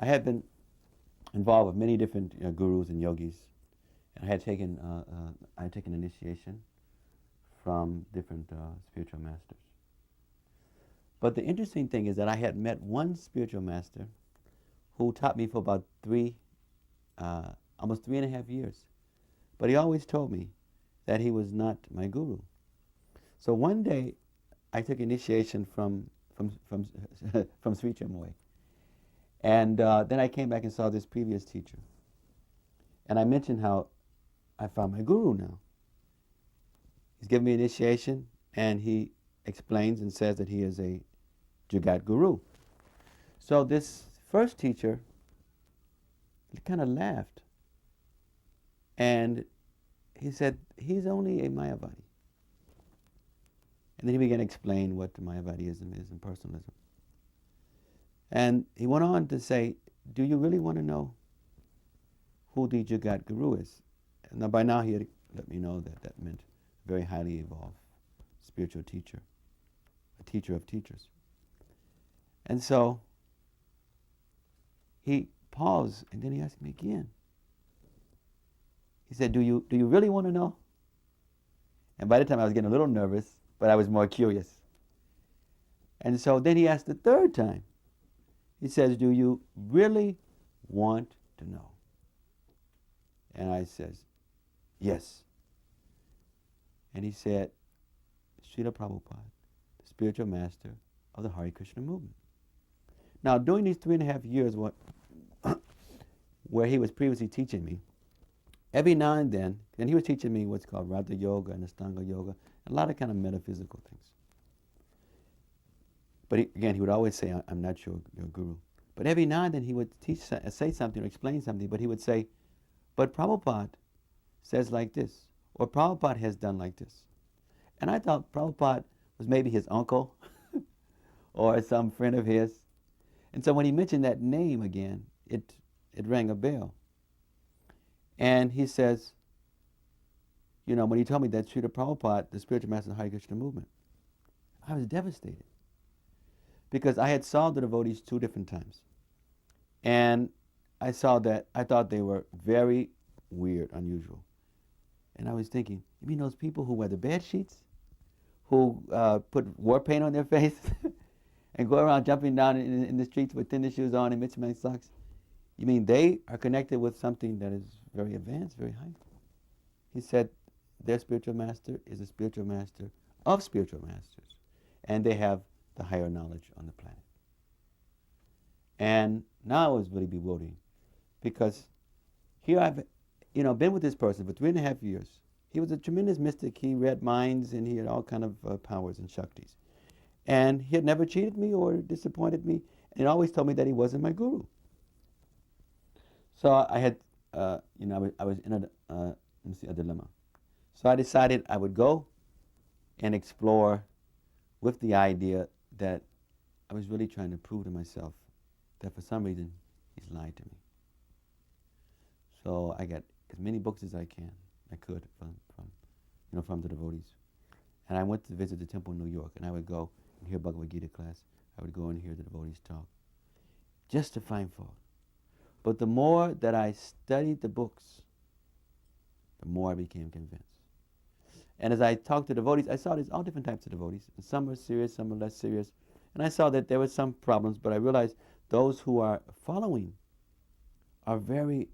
I had been involved with many different gurus and yogis, and I had taken initiation from different spiritual masters. But the interesting thing is that I had met one spiritual master who taught me for about almost 3.5 years. But he always told me that he was not my guru. So one day, I took initiation from Sri Chinmoy. And then I came back and saw this previous teacher. And I mentioned how I found my guru now. He's given me initiation, and he explains and says that he is a Jagat Guru. So this first teacher kind of laughed. And he said, he's only a Mayavadi. And then he began to explain what Mayavadism is and personalism. And he went on to say, do you really want to know who the Jagat Guru is? And now by now he had let me know that that meant a very highly evolved spiritual teacher, a teacher of teachers. And so he paused, and then he asked me again. He said, do you really want to know? And by the time I was getting a little nervous, but I was more curious. And so then he asked the third time. He says, do you really want to know? And I says, yes. And he said, Srila Prabhupada, the spiritual master of the Hare Krishna movement. Now, during these 3.5 years where he was previously teaching me, every now and then, and he was teaching me what's called Radha Yoga and Astanga Yoga, and a lot of kind of metaphysical things. But he would always say, I'm not your guru. But every now and then he would say something or explain something, but he would say, but Prabhupada says like this, or Prabhupada has done like this. And I thought Prabhupada was maybe his uncle or some friend of his. And so when he mentioned that name again, it rang a bell. And he says, when he told me that Srila Prabhupada, the spiritual master of the Hare Krishna movement, I was devastated. Because I had saw the devotees 2 different times. And I thought they were very weird, unusual. And I was thinking, you mean those people who wear the bed sheets? Who put war paint on their face? And go around jumping down in the streets with tennis shoes on and mismatched socks? You mean they are connected with something that is very advanced, very high? He said their spiritual master is a spiritual master of spiritual masters. And they have the higher knowledge on the planet. And now it was really bewildering, because here I've been with this person for 3.5 years. He was a tremendous mystic. He read minds, and he had all kind of powers and shaktis. And he had never cheated me or disappointed me, and he always told me that he wasn't my guru. So I had, I was in a dilemma. So I decided I would go and explore with the idea that I was really trying to prove to myself that for some reason he's lied to me. So I got as many books as I could from the devotees. And I went to visit the temple in New York, and I would go and hear Bhagavad Gita class. I would go and hear the devotees talk, just to find fault. But the more that I studied the books, the more I became convinced. And as I talked to devotees, I saw there's all different types of devotees. And some are serious, some are less serious. And I saw that there were some problems, but I realized those who are following are very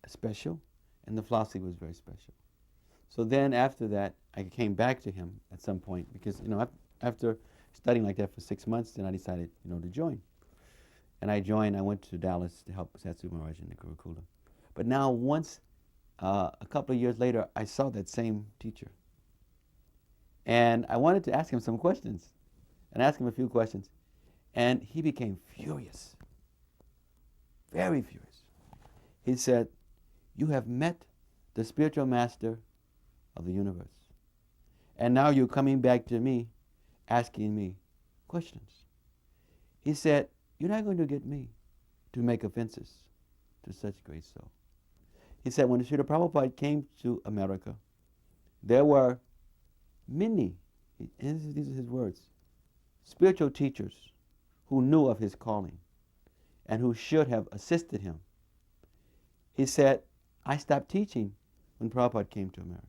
special, and the philosophy was very special. So then after that, I came back to him at some point, because after studying like that for 6 months, then I decided to join. And I joined. I went to Dallas to help Satsu Maharaj in the Gurukula. But now once, a couple of years later, I saw that same teacher. And I wanted to ask him some questions, and ask him a few questions. And he became furious, very furious. He said, you have met the spiritual master of the universe. And now you're coming back to me, asking me questions. He said, you're not going to get me to make offenses to such great soul. He said, when Srila Prabhupada came to America, there were many, these are his words, spiritual teachers who knew of his calling. and who should have assisted him. He said, I stopped teaching when Prabhupada came to America.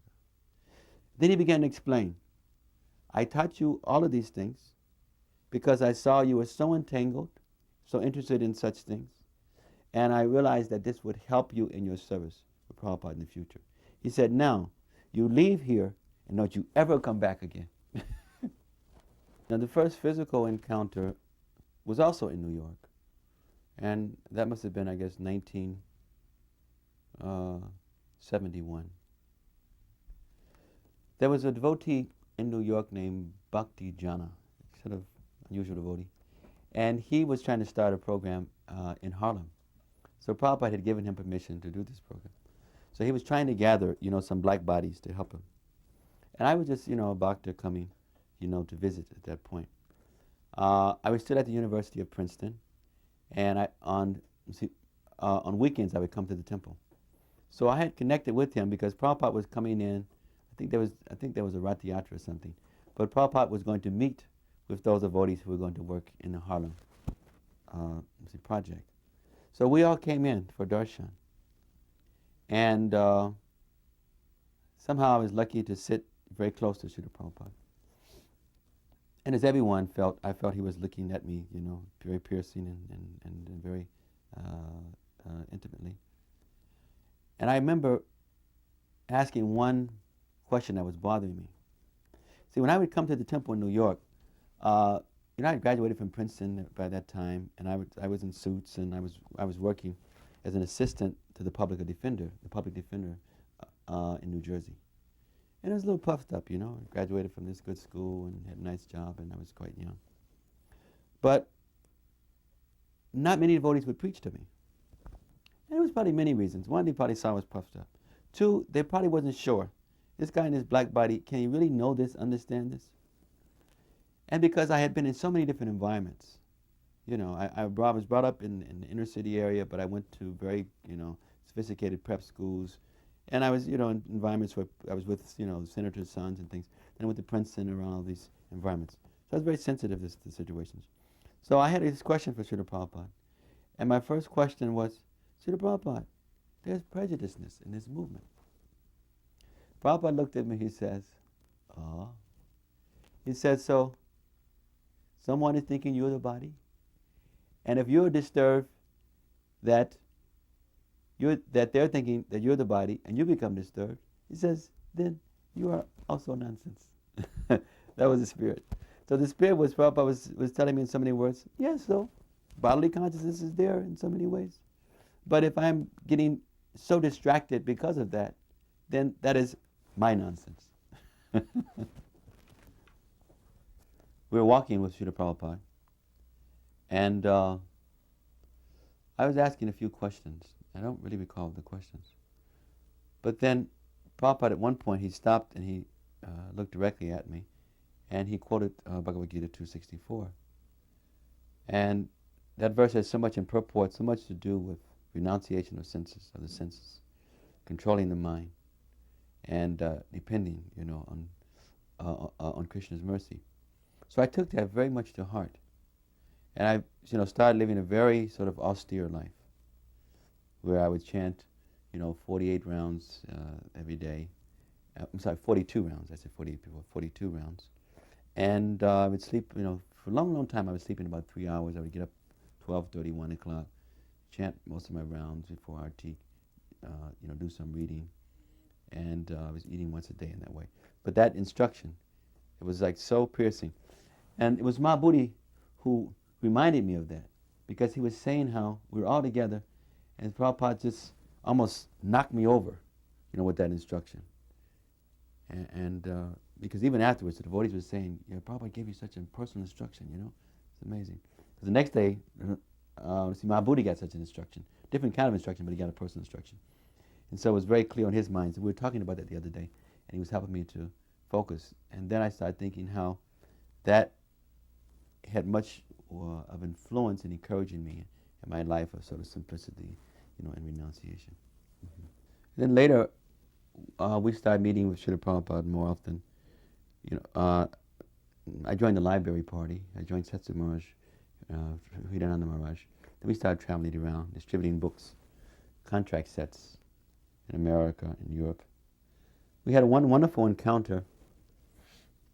Then he began to explain, I taught you all of these things because I saw you were so entangled, so interested in such things, and I realized that this would help you in your service for Prabhupada in the future. He said, now, you leave here and don't you ever come back again. Now, the first physical encounter was also in New York, and that must have been, I guess, 1971. There was a devotee in New York named Bhakti Jana, sort of unusual devotee, and he was trying to start a program in Harlem. So Prabhupada had given him permission to do this program. So he was trying to gather, some black bodies to help him. And I was just, a bhakta coming, to visit at that point. I was still at the University of Princeton, and on weekends I would come to the temple. So I had connected with him because Prabhupada was coming in. I think there was a Rath Yatra or something. But Prabhupada was going to meet with those devotees who were going to work in the Harlem project. So we all came in for darshan. And somehow I was lucky to sit very close to Srila Prabhupada. And as everyone felt, I felt he was looking at me, very piercing and very intimately. And I remember asking one question that was bothering me. See, when I would come to the temple in New York, I had graduated from Princeton by that time, and I was in suits, and I was working as an assistant to the public defender in New Jersey. And I was a little puffed up, I graduated from this good school and had a nice job, and I was quite young. But not many devotees would preach to me. And there was probably many reasons. One, they probably saw I was puffed up. Two, they probably wasn't sure. This guy in his black body, can he really know this, understand this? And because I had been in so many different environments, I was brought up in the inner city area, but I went to very, sophisticated prep schools. And I was, in environments where I was with, senators' sons and things. And I went to Princeton around all these environments. So I was very sensitive to the situations. So I had this question for Srila Prabhupada. And my first question was, Srila Prabhupada, there's prejudiceness in this movement. Prabhupada looked at me, he says, oh. He said, so someone is thinking you're the body? And if you're disturbed that they're thinking that you're the body and you become disturbed, he says, then you are also nonsense. That was the spirit. So the spirit was, Prabhupada was telling me in so many words, yes, so bodily consciousness is there in so many ways. But if I'm getting so distracted because of that, then that is my nonsense. We were walking with Srila Prabhupada, and I was asking a few questions. I don't really recall the questions. But then Prabhupada at one point, he stopped and he looked directly at me, and he quoted Bhagavad Gita 264. And that verse has so much in purport, so much to do with renunciation of the senses, controlling the mind, and depending, on Krishna's mercy. So I took that very much to heart, and I, started living a very sort of austere life, where I would chant, 48 rounds every day. I'm sorry, 42 rounds. I said 48 before, 42 rounds, and I would sleep, for a long, long time. I was sleeping about 3 hours. I would get up 12:30, 1 o'clock, chant most of my rounds before Arti, do some reading, and I was eating once a day in that way. But that instruction, it was like so piercing. And it was Mahabodhi who reminded me of that, because he was saying how we were all together, and Prabhupada just almost knocked me over, with that instruction. And because even afterwards, the devotees were saying, Prabhupada gave you such a personal instruction, it's amazing. Because the next day, Mahabodhi got such an instruction, different kind of instruction, but he got a personal instruction. And so it was very clear on his mind. So we were talking about that the other day, and he was helping me to focus. And then I started thinking how that had much of influence in encouraging me in my life of sort of simplicity, and renunciation. Mm-hmm. Then later, we started meeting with Srila Prabhupada more often. I joined the library party. I joined Setsu Maharaj, Hirananda Maharaj. Then we started traveling around, distributing books, contract sets in America and Europe. We had one wonderful encounter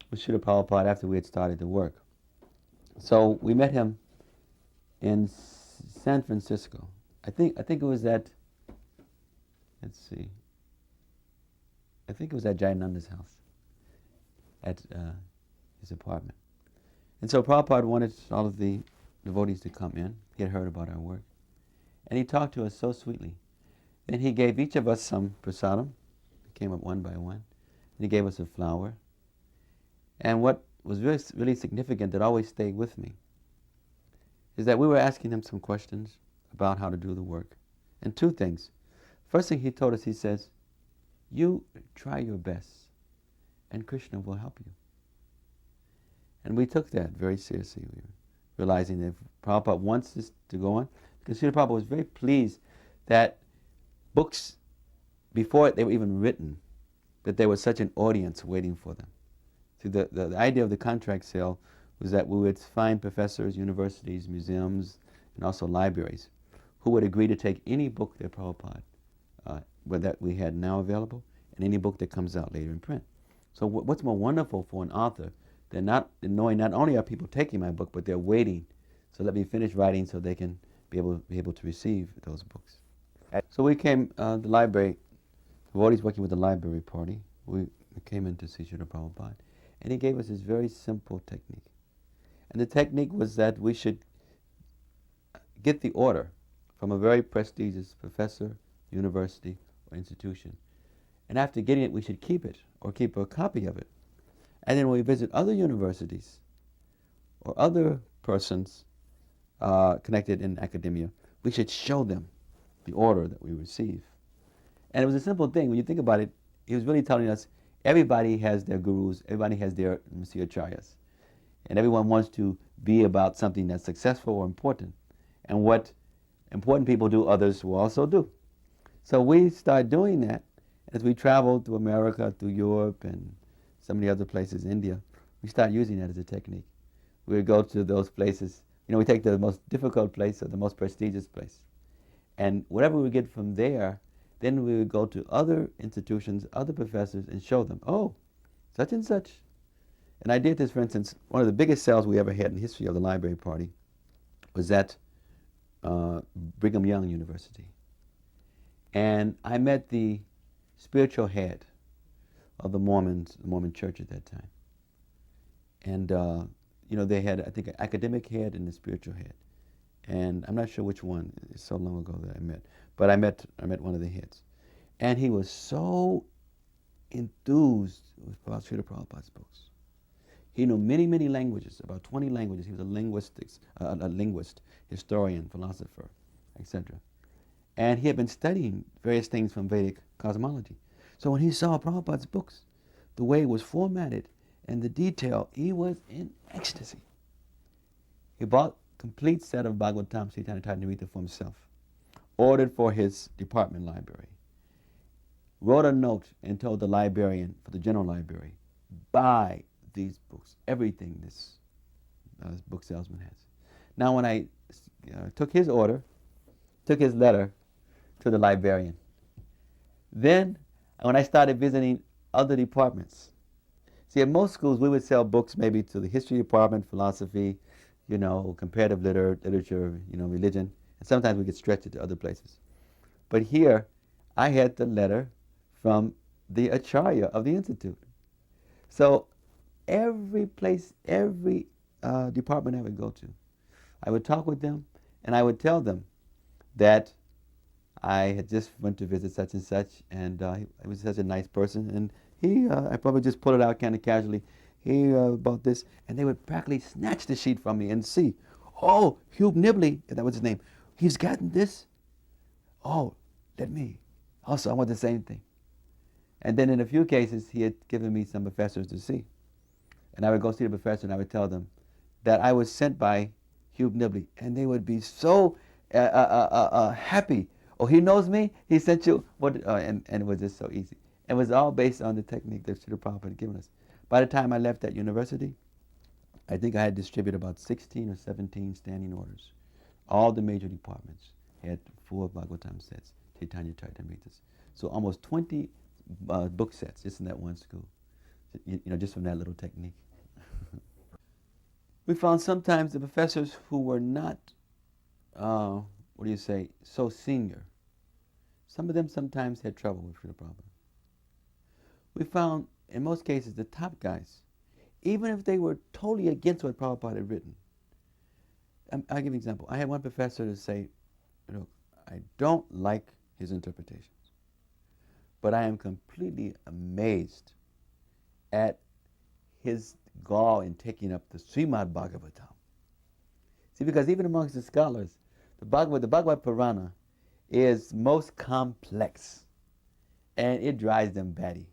with Srila Prabhupada after we had started the work. So we met him in San Francisco. I think it was at, let's see, I think it was at Jayananda's house, at his apartment. And so Prabhupada wanted all of the devotees to come in. He had heard about our work. And he talked to us so sweetly. Then he gave each of us some prasadam. He came up one by one. And he gave us a flower. And what was really significant that always stayed with me is that we were asking him some questions about how to do the work. And two things. First thing he told us, he says, you try your best and Krishna will help you. And we took that very seriously. We were realizing that if Prabhupada wants this to go on, because Srila Prabhupada was very pleased that books, before they were even written, that there was such an audience waiting for them. See, the idea of the contract sale was that we would find professors, universities, museums, and also libraries who would agree to take any book that Prabhupada, that we had now available, and any book that comes out later in print. So what's more wonderful for an author than knowing not only are people taking my book, but they're waiting. So let me finish writing so they can be able to receive those books. So we came, the library, devotees working with the library party, we came in to see Srila Prabhupada, and he gave us this very simple technique. And the technique was that we should get the order from a very prestigious professor, university, or institution. And after getting it, we should keep it, or keep a copy of it. And then when we visit other universities, or other persons connected in academia, we should show them the order that we receive. And it was a simple thing. When you think about it, he was really telling us everybody has their gurus, everybody has their acharyas. And everyone wants to be about something that's successful or important. And what important people do, others will also do. So we started doing that as we traveled through America, through Europe, and some of the other places, India. We started using that as a technique. We would go to those places. We take the most difficult place or the most prestigious place. And whatever we get from there, then we would go to other institutions, other professors, and show them, oh, such and such. And I did this, for instance, one of the biggest sales we ever had in the history of the library party was at Brigham Young University. And I met the spiritual head of the Mormon church at that time. And, they had, I think, an academic head and a spiritual head. And I'm not sure which one. It's so long ago that I met. But I met one of the heads. And he was so enthused about Srila Prabhupada's books. He knew many, many languages, about 20 languages. He was a linguist, historian, philosopher, etc. And he had been studying various things from Vedic cosmology. So when he saw Prabhupada's books, the way it was formatted and the detail, he was in ecstasy. He bought a complete set of Bhagavatam, Chaitanya Charitamrita for himself, ordered for his department library, wrote a note and told the librarian for the general library, buy these books, everything this book salesman has. Now when I took his order, took his letter to the librarian, then when I started visiting other departments, see, at most schools we would sell books maybe to the history department, philosophy, comparative literature, religion, and sometimes we could stretch it to other places. But here, I had the letter from the acharya of the institute. So every place, every department I would go to, I would talk with them, and I would tell them that I had just went to visit such and such, and he was such a nice person, and I probably just pulled it out kind of casually, about this, and they would practically snatch the sheet from me and see, oh, Hugh Nibley, that was his name, he's gotten this. Oh, let me. Also, I want the same thing. And then in a few cases, he had given me some professors to see. And I would go see the professor and I would tell them that I was sent by Hugh Nibley, and they would be so happy. Oh, he knows me? He sent you? And it was just so easy. It was all based on the technique that Srila Prabhupada had given us. By the time I left that university, I think I had distributed about 16 or 17 standing orders, All the major departments had 4 Bhagavatam sets, Chaitanya Charitamritas. So almost 20 book sets just in that one school, just from that little technique. We found sometimes the professors who were not, so senior, some of them sometimes had trouble with Srila Prabhupada. We found, in most cases, the top guys, even if they were totally against what Prabhupada had written. I'll give you an example. I had one professor to say, I don't like his interpretations, but I am completely amazed at his gall in taking up the Srimad Bhagavatam. See, because even amongst the scholars, the Bhagavad Purana is most complex, and it drives them batty,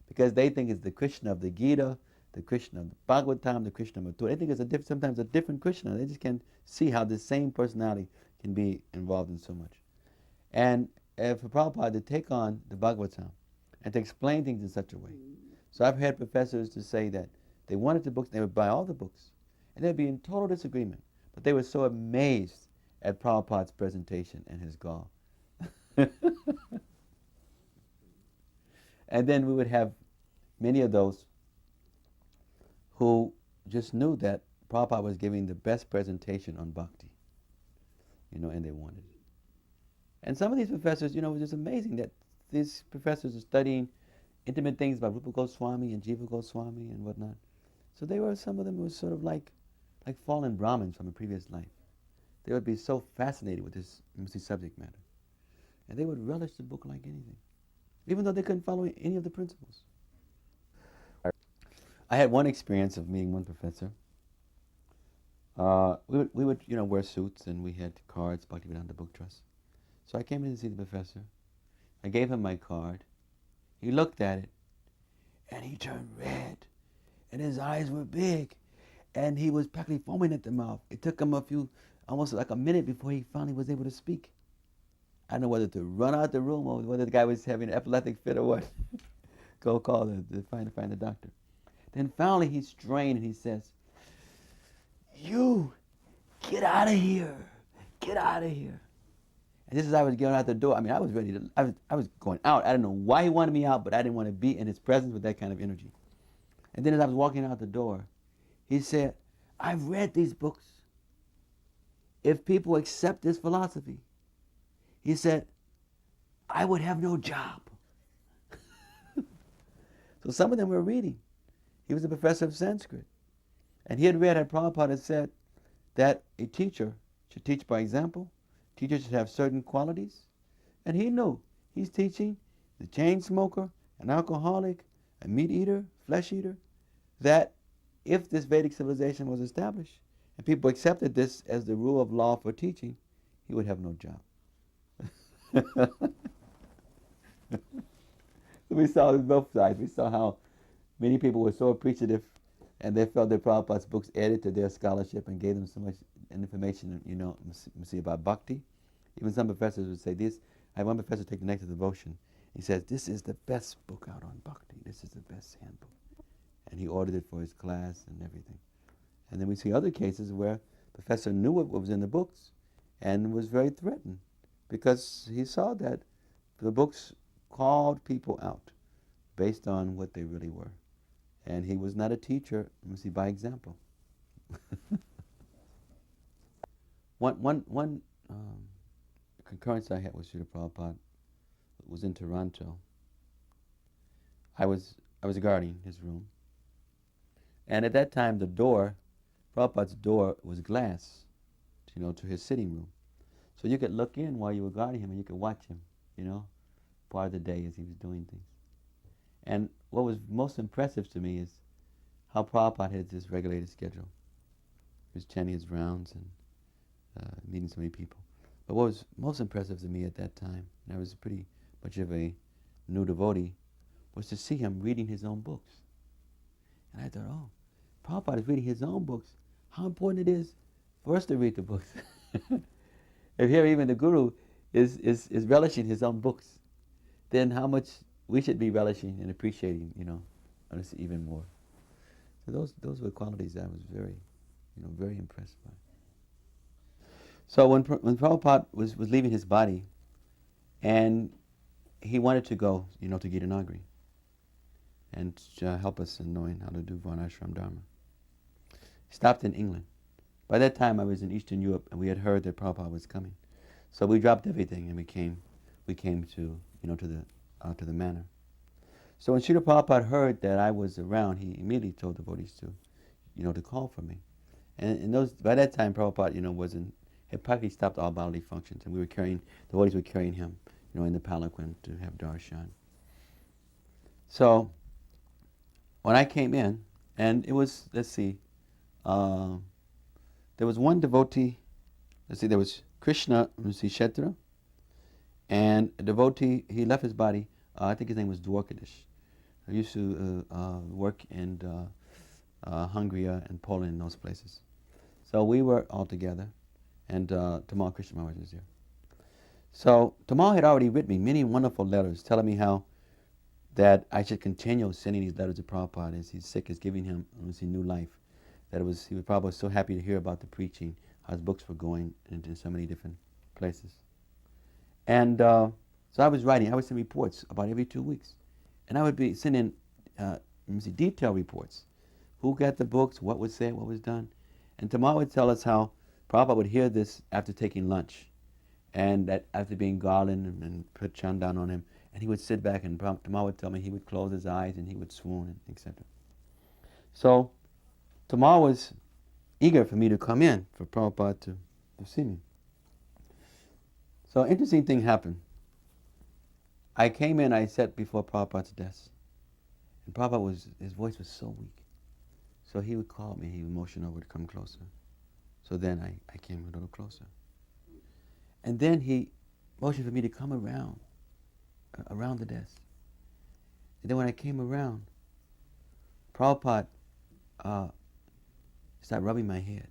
because they think it's the Krishna of the Gita, the Krishna of the Bhagavatam, the Krishna of Mathura. They think it's sometimes a different Krishna. They just can't see how the same personality can be involved in so much. And for Prabhupada to take on the Bhagavatam and to explain things in such a way. So I've had professors to say that they wanted the books, they would buy all the books, and they'd be in total disagreement. But they were so amazed at Prabhupada's presentation and his gall. And then we would have many of those who just knew that Prabhupada was giving the best presentation on bhakti, and they wanted it. And some of these professors, it was just amazing that these professors are studying intimate things about Rupa Goswami and Jiva Goswami and whatnot. So some of them were sort of like fallen Brahmins from a previous life. They would be so fascinated with this subject matter. And they would relish the book like anything, even though they couldn't follow any of the principles. I had one experience of meeting one professor. We would wear suits, and we had cards, Bhaktivedanta Book Trust. So I came in to see the professor. I gave him my card. He looked at it, and he turned red, and his eyes were big, and he was practically foaming at the mouth. It took him almost like a minute before he finally was able to speak. I don't know whether to run out the room or whether the guy was having an epileptic fit or what. Go call find the doctor. Then finally he strained and he says, "You, get out of here. Get out of here." And just as I was getting out the door, I was ready to, I was going out. I don't know why he wanted me out, but I didn't want to be in his presence with that kind of energy. And then as I was walking out the door, he said, "I've read these books. If people accept this philosophy," he said, "I would have no job." So some of them were reading. He was a professor of Sanskrit. And he had read how Prabhupada had said that a teacher should teach by example. Teachers should have certain qualities. And he knew he's teaching the chain smoker, an alcoholic, a meat eater, flesh eater, that if this Vedic civilization was established and people accepted this as the rule of law for teaching, he would have no job. So we saw both sides. We saw how many people were so appreciative, and they felt that Prabhupada's books added to their scholarship and gave them so much information, about bhakti. Even some professors would say this. I had one professor take the Nectar Devotion. He says, "This is the best book out on bhakti. This is the best handbook." And he ordered it for his class and everything. And then we see other cases where the professor knew what was in the books and was very threatened because he saw that the books called people out based on what they really were. And he was not a teacher, by example. One concurrence I had with Srila Prabhupada was in Toronto. I was guarding his room. And at that time, Prabhupada's door was glass, to his sitting room. So you could look in while you were guarding him and you could watch him, part of the day as he was doing things. And what was most impressive to me is how Prabhupada had this regulated schedule. He was chanting his rounds and meeting so many people. But what was most impressive to me at that time, and I was pretty much of a new devotee, was to see him reading his own books. And I thought, Prabhupada is reading his own books. How important it is for us to read the books. If here even the Guru is relishing his own books, then how much we should be relishing and appreciating, even more. So those were qualities I was very, very impressed by. So when Prabhupada was leaving his body, and he wanted to go, to Gitanagari and help us in knowing how to do Varnashram Dharma. He stopped in England. By that time, I was in Eastern Europe, and we had heard that Prabhupada was coming. So we dropped everything, and we came to the manor. So when Srila Prabhupada heard that I was around, he immediately told devotees to call for me. And by that time, Prabhupada, had practically stopped all bodily functions, and devotees were carrying him, in the palanquin to have darshan. So when I came in, and it was, there was one devotee, there was Krishna Kshetra, and a devotee, he left his body, I think his name was Dwarkadish. He used to work in Hungary and Poland and those places. So we were all together, and Tamal Krishna Maharaj was there. So Tamal had already written me many wonderful letters telling me how that I should continue sending these letters to Prabhupada as he's sick, is giving him new life. He was probably so happy to hear about the preaching, how his books were going into so many different places. And so I was send reports about every 2 weeks. And I would be sending detailed reports. Who got the books, what was said, what was done. And Tamal would tell us how Prabhupada would hear this after taking lunch. And that after being garlanded and put chandan on him, and he would sit back, and Tamal would tell me he would close his eyes and he would swoon, etc. So Tamal was eager for me to come in, for Prabhupada to see me. So an interesting thing happened. I came in, I sat before Prabhupada's desk. And Prabhupada his voice was so weak. So he would call me, he would motion over to come closer. So then I came a little closer. And then he motioned for me to come around the desk. And then when I came around, Prabhupada started rubbing my head.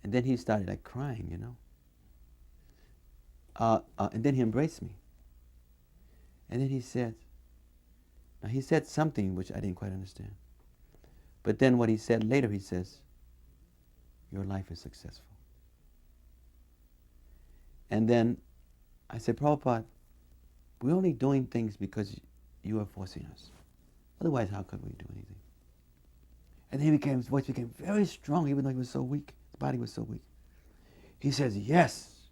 And then he started crying, and then he embraced me. And then he said something which I didn't quite understand. But then what he said later, he says, "Your life is successful." And then I said, "Prabhupada, we're only doing things because you are forcing us. Otherwise, how could we do anything?" And then his voice became very strong, even though he was so weak. His body was so weak. He says, "Yes,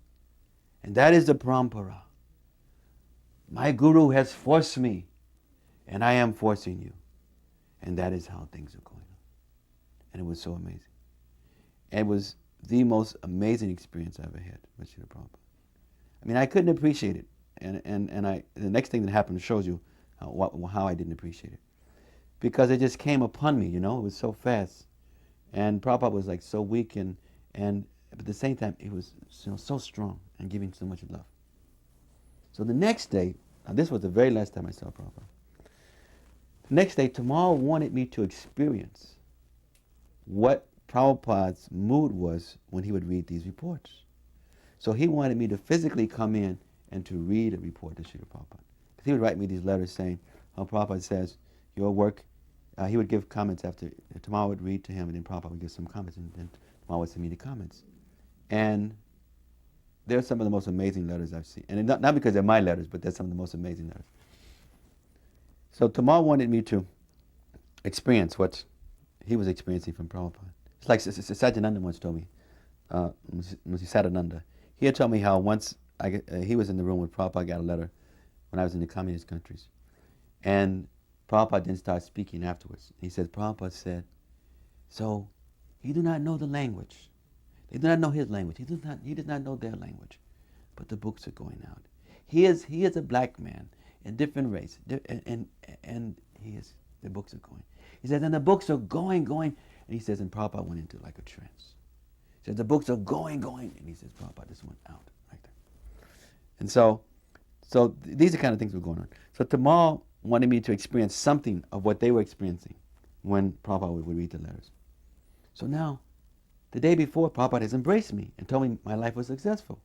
and that is the parampara. My guru has forced me, and I am forcing you. And that is how things are going on." And it was so amazing. It was the most amazing experience I ever had with Srila Prabhupada. I mean, I couldn't appreciate it. And the next thing that happened shows you how I didn't appreciate it. Because it just came upon me, it was so fast. And Prabhupada was so weak, and at the same time, he was so strong and giving so much love. So the next day, now this was the very last time I saw Prabhupada. The next day, Tamal wanted me to experience what Prabhupada's mood was when he would read these reports. So he wanted me to physically come in and to read a report to Srila Prabhupada. Because he would write me these letters saying how Prabhupada says, your work, he would give comments after, Tamal would read to him, and then Prabhupada would give some comments, and then Tamal would send me the comments. And they're some of the most amazing letters I've seen. And not because they're my letters, but they're some of the most amazing letters. So Tamal wanted me to experience what he was experiencing from Prabhupada. It's like Sajananda once told me, Sadananda. He had told me how once he was in the room when Prabhupada got a letter when I was in the communist countries. And Prabhupada didn't start speaking afterwards. He said, Prabhupada said, so he do not know the language. They do not know his language. He does not know their language. But the books are going out. He is a black man in different race. And the books are going. He says, and the books are going. And he says, and Prabhupada went into like a trance. He says, the books are going. And he says, Prabhupada just went out like that. And so these are the kind of things that were going on. So Tamal wanted me to experience something of what they were experiencing when Prabhupada would read the letters. So now, the day before, Prabhupada has embraced me and told me my life was successful.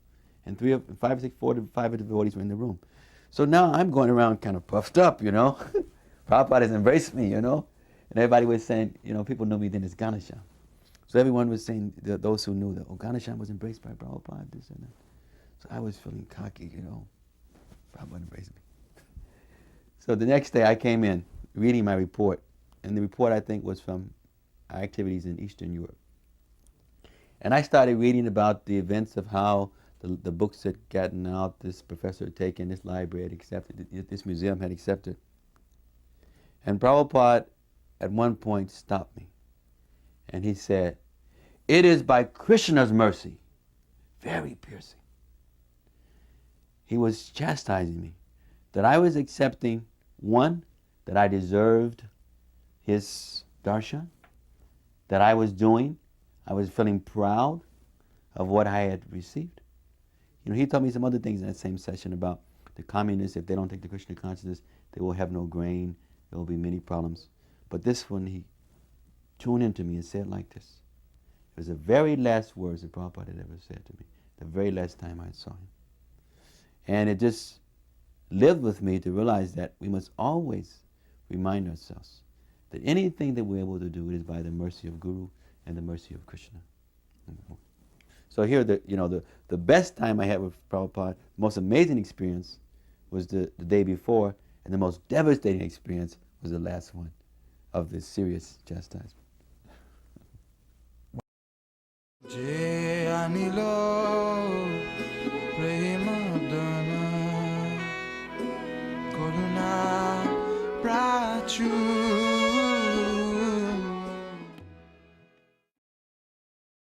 And 5 of the devotees were in the room. So now I'm going around kind of puffed up, Prabhupada has embraced me, And everybody was saying, people knew me then as Ganesha. So everyone was saying, those who knew that, oh, Ganesham was embraced by Prabhupada, this and that. So I was feeling cocky, Prabhupada embraced me. So the next day I came in, reading my report, and the report I think was from our activities in Eastern Europe. And I started reading about the events of how the books had gotten out, this professor had taken, this library had accepted, this museum had accepted. And Prabhupada at one point stopped me. And he said, "It is by Krishna's mercy," very piercing. He was chastising me that I was accepting, one, that I deserved his darshan, that I was feeling proud of what I had received. He told me some other things in that same session about the communists, if they don't take the Krishna consciousness, they will have no grain, there will be many problems. But this one, he tuned into me and said like this. It was the very last words that Prabhupada had ever said to me, the very last time I saw him. And it just lived with me to realize that we must always remind ourselves that anything that we're able to do, it is by the mercy of Guru and the mercy of Krishna. So here, the best time I had with Prabhupada, the most amazing experience was the day before, and the most devastating experience was the last one of this serious chastisement. Je anilo